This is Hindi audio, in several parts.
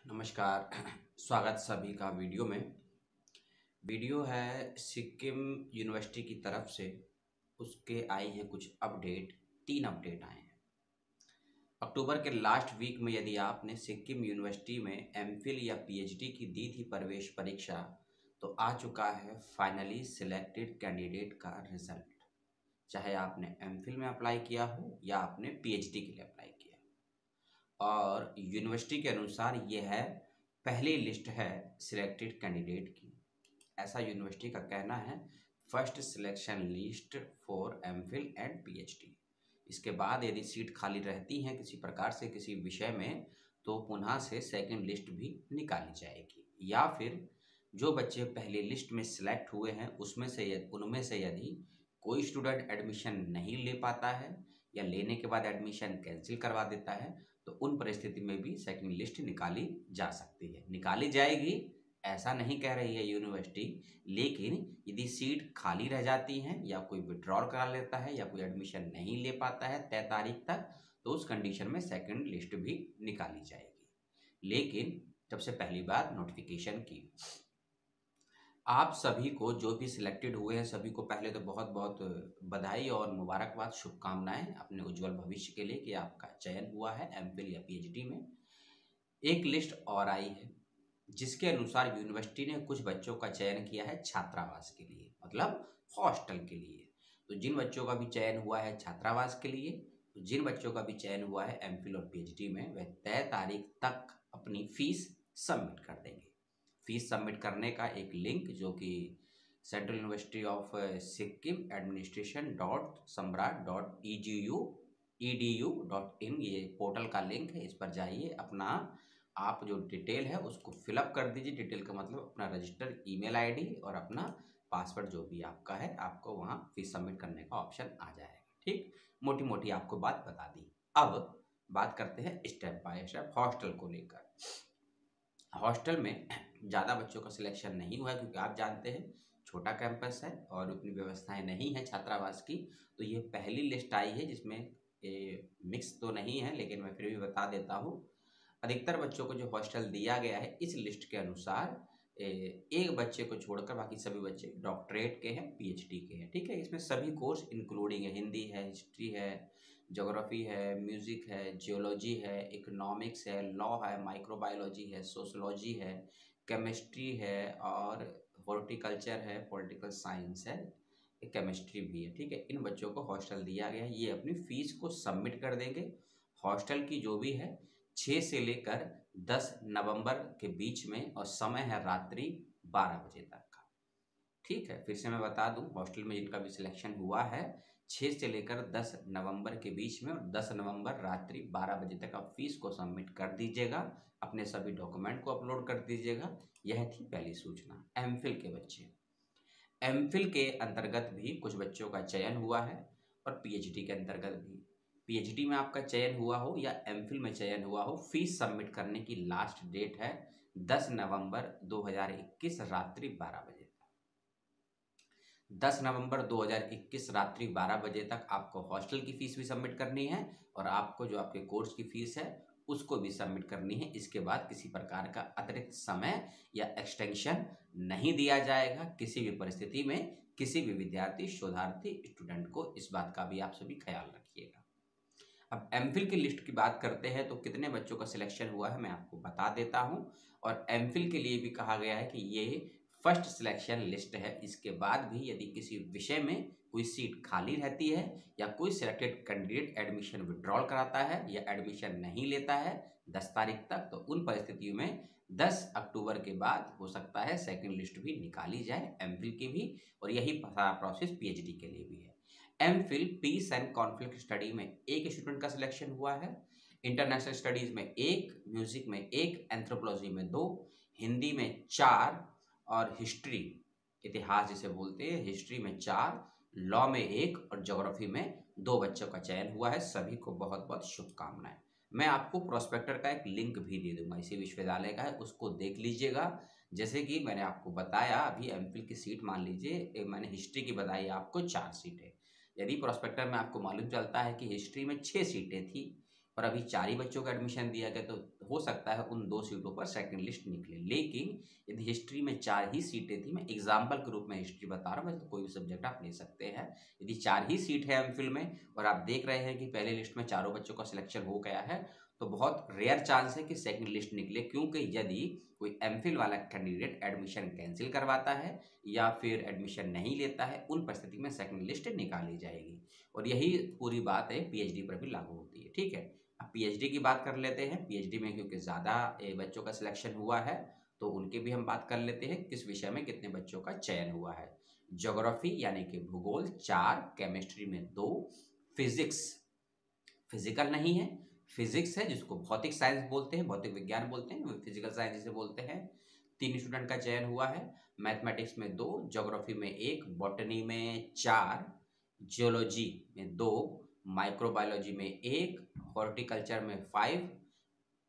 नमस्कार। स्वागत सभी का वीडियो है सिक्किम यूनिवर्सिटी की तरफ से। उसके आई हैं कुछ अपडेट। 3 अपडेट आए हैं अक्टूबर के लास्ट वीक में। यदि आपने सिक्किम यूनिवर्सिटी में एमफिल या पीएचडी की दी थी प्रवेश परीक्षा, तो आ चुका है फाइनली सिलेक्टेड कैंडिडेट का रिजल्ट। चाहे आपने एमफिल में अप्लाई किया हो या आपने पीएचडी के लिए अप्लाई किया, और यूनिवर्सिटी के अनुसार ये है पहली लिस्ट है सिलेक्टेड कैंडिडेट की। ऐसा यूनिवर्सिटी का कहना है, first selection list for MPhil and PhD. इसके बाद यदि सीट खाली रहती हैं किसी प्रकार से किसी विषय में, तो पुनः से सेकंड लिस्ट भी निकाली जाएगी। या फिर जो बच्चे पहली लिस्ट में सिलेक्ट हुए हैं उनमें से यदि कोई स्टूडेंट एडमिशन नहीं ले पाता है या लेने के बाद एडमिशन कैंसिल करवा देता है, तो उन परिस्थिति में भी सेकंड लिस्ट निकाली जा सकती है। निकाली जाएगी ऐसा नहीं कह रही है यूनिवर्सिटी, लेकिन यदि सीट खाली रह जाती हैं या कोई विड्रॉल करा लेता है या कोई एडमिशन नहीं ले पाता है तय तारीख तक, तो उस कंडीशन में सेकंड लिस्ट भी निकाली जाएगी। लेकिन जब से पहली बार नोटिफिकेशन की, आप सभी को जो भी सिलेक्टेड हुए हैं सभी को पहले तो बहुत बहुत बधाई और मुबारकबाद, शुभकामनाएं अपने उज्जवल भविष्य के लिए कि आपका चयन हुआ है एमफिल या पीएचडी में। एक लिस्ट और आई है जिसके अनुसार यूनिवर्सिटी ने कुछ बच्चों का चयन किया है छात्रावास के लिए, मतलब हॉस्टल के लिए। तो जिन बच्चों का भी चयन हुआ है छात्रावास के लिए, तो जिन बच्चों का भी चयन हुआ है एमफिल और पीएचडी में, वह तय तारीख तक अपनी फीस सबमिट कर देंगे। फीस सबमिट करने का एक लिंक जो कि central university of Sikkim administration.samra.edu.in ये पोर्टल का लिंक है। इस पर जाइए, अपना आप जो डिटेल है उसको फिलअप कर दीजिए। डिटेल का मतलब अपना रजिस्टर ईमेल आईडी और अपना पासवर्ड जो भी आपका है, आपको वहाँ फीस सबमिट करने का ऑप्शन आ जाएगा। ठीक, मोटी मोटी आपको बात बता दी। अब बात करते हैं स्टेप बाय स्टेप हॉस्टल को लेकर। हॉस्टल में ज़्यादा बच्चों का सिलेक्शन नहीं हुआ है, क्योंकि आप जानते हैं छोटा कैंपस है और उतनी व्यवस्थाएं नहीं है छात्रावास की। तो ये पहली लिस्ट आई है जिसमें मिक्स तो नहीं है, लेकिन मैं फिर भी बता देता हूँ। अधिकतर बच्चों को जो हॉस्टल दिया गया है इस लिस्ट के अनुसार, एक बच्चे को छोड़कर बाकी सभी बच्चे डॉक्टरेट के हैं, पीएचडी के हैं। ठीक है, इसमें सभी कोर्स इंक्लूडिंग है, हिंदी है, हिस्ट्री है, ज्योग्राफी है, म्यूज़िक है, जियोलॉजी है, इकोनॉमिक्स है, लॉ है, माइक्रोबायोलॉजी है, सोशलॉजी है, केमिस्ट्री है और हॉर्टिकल्चर है, पॉलिटिकल साइंस है, केमिस्ट्री भी है। ठीक है, इन बच्चों को हॉस्टल दिया गया है। ये अपनी फीस को सबमिट कर देंगे। हॉस्टल की जो भी है 6 से लेकर 10 नवंबर के बीच में, और समय है रात्रि 12 बजे तक का। ठीक है, फिर से मैं बता दूं, हॉस्टल में जिनका भी सिलेक्शन हुआ है 6 से लेकर 10 नवंबर के बीच में, और 10 नवंबर रात्रि 12 बजे तक आप फीस को सबमिट कर दीजिएगा, अपने सभी डॉक्यूमेंट को अपलोड कर दीजिएगा। यह थी पहली सूचना। एमफिल के बच्चे, एमफिल के अंतर्गत भी कुछ बच्चों का चयन हुआ है और पीएचडी के अंतर्गत भी। पीएचडी में आपका चयन हुआ हो या एमफिल में चयन हुआ हो, फीस सबमिट करने की लास्ट डेट है 10 नवंबर 2021 रात्रि 12 बजे तक। 10 नवंबर 2021 रात्रि 12 बजे तक आपको हॉस्टल की फीस भी सबमिट करनी है और आपको जो आपके कोर्स की फीस है उसको भी सबमिट करनी है। इसके बाद किसी प्रकार का अतिरिक्त समय या एक्सटेंशन नहीं दिया जाएगा किसी भी परिस्थिति में, किसी भी विद्यार्थी, शोधार्थी, स्टूडेंट को। इस बात का भी आप सभी ख्याल रखिएगा। अब एमफिल की लिस्ट की बात करते हैं, तो कितने बच्चों का सिलेक्शन हुआ है मैं आपको बता देता हूं। और एमफिल के लिए भी कहा गया है कि ये फर्स्ट सिलेक्शन लिस्ट है। इसके बाद भी यदि किसी विषय में कोई सीट खाली रहती है या कोई सिलेक्टेड कैंडिडेट एडमिशन विड्रॉल कराता है या एडमिशन नहीं लेता है 10 तारीख तक, तो उन परिस्थितियों में 10 अक्टूबर के बाद हो सकता है सेकंड लिस्ट भी निकाली जाए एमफिल की भी। और यही सारा प्रोसेस पीएचडी के लिए भी है। MPhil peace and conflict study में एक स्टूडेंट का सिलेक्शन हुआ है, इंटरनेशनल स्टडीज में 1, म्यूजिक में 1, एंथ्रोपोलॉजी में 2, हिंदी में 4 और हिस्ट्री, इतिहास जिसे बोलते हैं, हिस्ट्री में 4, लॉ में 1 और ज्योग्राफी में 2 बच्चों का चयन हुआ है। सभी को बहुत बहुत शुभकामनाएं। मैं आपको प्रोस्पेक्टर का एक लिंक भी दे दूंगा, इसी विश्वविद्यालय का है, उसको देख लीजिएगा। जैसे कि मैंने आपको बताया, अभी एमफिल की सीट मान लीजिए, मैंने हिस्ट्री की बताई आपको 4 सीटें। यदि प्रोस्पेक्टर में आपको मालूम चलता है कि हिस्ट्री में 6 सीटें थी, और अभी 4 ही बच्चों का एडमिशन दिया गया, तो हो सकता है उन 2 सीटों पर सेकंड लिस्ट निकले। लेकिन यदि हिस्ट्री में 4 ही सीटें थी, मैं एग्जाम्पल के रूप में हिस्ट्री बता रहा हूँ, वैसे तो कोई भी सब्जेक्ट आप ले सकते हैं। यदि 4 ही सीट है एमफिल में और आप देख रहे हैं कि पहले लिस्ट में चारों बच्चों का सिलेक्शन हो गया है, तो बहुत रेयर चांस है कि सेकंड लिस्ट निकले, क्योंकि यदि कोई एमफिल वाला कैंडिडेट एडमिशन कैंसिल करवाता है या फिर एडमिशन नहीं लेता है, उन परिस्थिति में सेकंड लिस्ट निकाली जाएगी। और यही पूरी बात है पीएचडी पर भी लागू होती है। ठीक है, अब पीएचडी की बात कर लेते हैं। पीएचडी में क्योंकि ज़्यादा बच्चों का सिलेक्शन हुआ है, तो उनके भी हम बात कर लेते हैं किस विषय में कितने बच्चों का चयन हुआ है। ज्योग्राफी यानी कि भूगोल 4, केमिस्ट्री में 2, फिजिक्स फिजिकल नहीं है, फिजिक्स है जिसको भौतिक साइंस बोलते हैं, भौतिक विज्ञान बोलते हैं, फिजिकल साइंस जिसे बोलते हैं, 3 स्टूडेंट का चयन हुआ है। मैथमेटिक्स में 2, ज्योग्राफी में 1, बॉटनी में 4, जियोलॉजी में 2, माइक्रोबायोलॉजी में 1, हॉर्टिकल्चर में 5।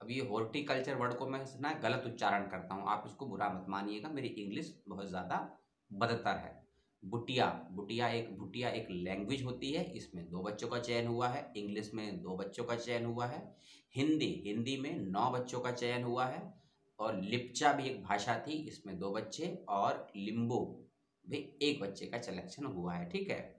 अब ये हॉर्टिकल्चर वर्ड को मैं ना गलत उच्चारण करता हूँ, आप इसको बुरा मत मानिएगा, मेरी इंग्लिश बहुत ज़्यादा बदतर है। बुटिया भुटिया एक लैंग्वेज होती है, इसमें 2 बच्चों का चयन हुआ है। इंग्लिश में 2 बच्चों का चयन हुआ है। हिंदी में 9 बच्चों का चयन हुआ है। और लिप्चा भी एक भाषा थी, इसमें 2 बच्चे, और लिम्बो भी 1 बच्चे का सिलेक्शन हुआ है। ठीक है,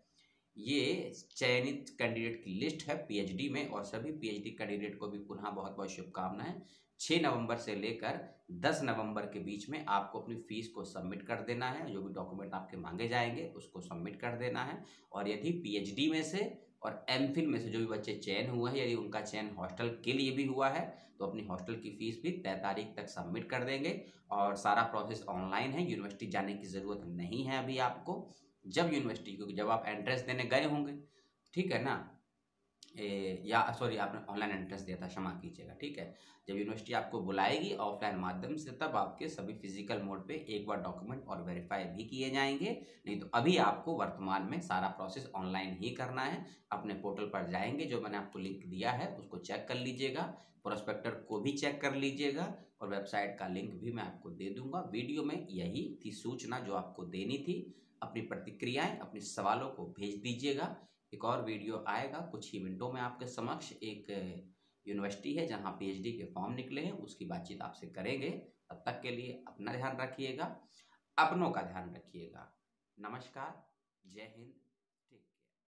ये चयनित कैंडिडेट की लिस्ट है पीएचडी में, और सभी पीएचडी कैंडिडेट को भी पुनः बहुत बहुत शुभकामनाएं। 6 नवंबर से लेकर 10 नवंबर के बीच में आपको अपनी फीस को सबमिट कर देना है। जो भी डॉक्यूमेंट आपके मांगे जाएंगे उसको सबमिट कर देना है। और यदि पीएचडी में से और एमफिल में से जो भी बच्चे चयन हुए हैं, यदि उनका चयन हॉस्टल के लिए भी हुआ है, तो अपनी हॉस्टल की फीस भी तय तारीख तक सबमिट कर देंगे। और सारा प्रोसेस ऑनलाइन है, यूनिवर्सिटी जाने की ज़रूरत नहीं है अभी आपको। जब यूनिवर्सिटी, क्योंकि जब आप एंट्रेंस देने गए होंगे, ठीक है ना, या सॉरी आपने ऑनलाइन एंट्रेंस दिया था, क्षमा कीजिएगा। ठीक है, जब यूनिवर्सिटी आपको बुलाएगी ऑफलाइन माध्यम से, तब आपके सभी फिजिकल मोड पे एक बार डॉक्यूमेंट और वेरीफाई भी किए जाएंगे। नहीं तो अभी आपको वर्तमान में सारा प्रोसेस ऑनलाइन ही करना है। अपने पोर्टल पर जाएंगे, जो मैंने आपको लिंक दिया है उसको चेक कर लीजिएगा, प्रोस्पेक्टर को भी चेक कर लीजिएगा, और वेबसाइट का लिंक भी मैं आपको दे दूंगा। वीडियो में यही थी सूचना जो आपको देनी थी। अपनी प्रतिक्रियाएं, अपने सवालों को भेज दीजिएगा। एक और वीडियो आएगा कुछ ही मिनटों में आपके समक्ष। एक यूनिवर्सिटी है जहां पीएचडी के फॉर्म निकले हैं, उसकी बातचीत आपसे करेंगे। तब तक के लिए अपना ध्यान रखिएगा, अपनों का ध्यान रखिएगा। नमस्कार, जय हिंद।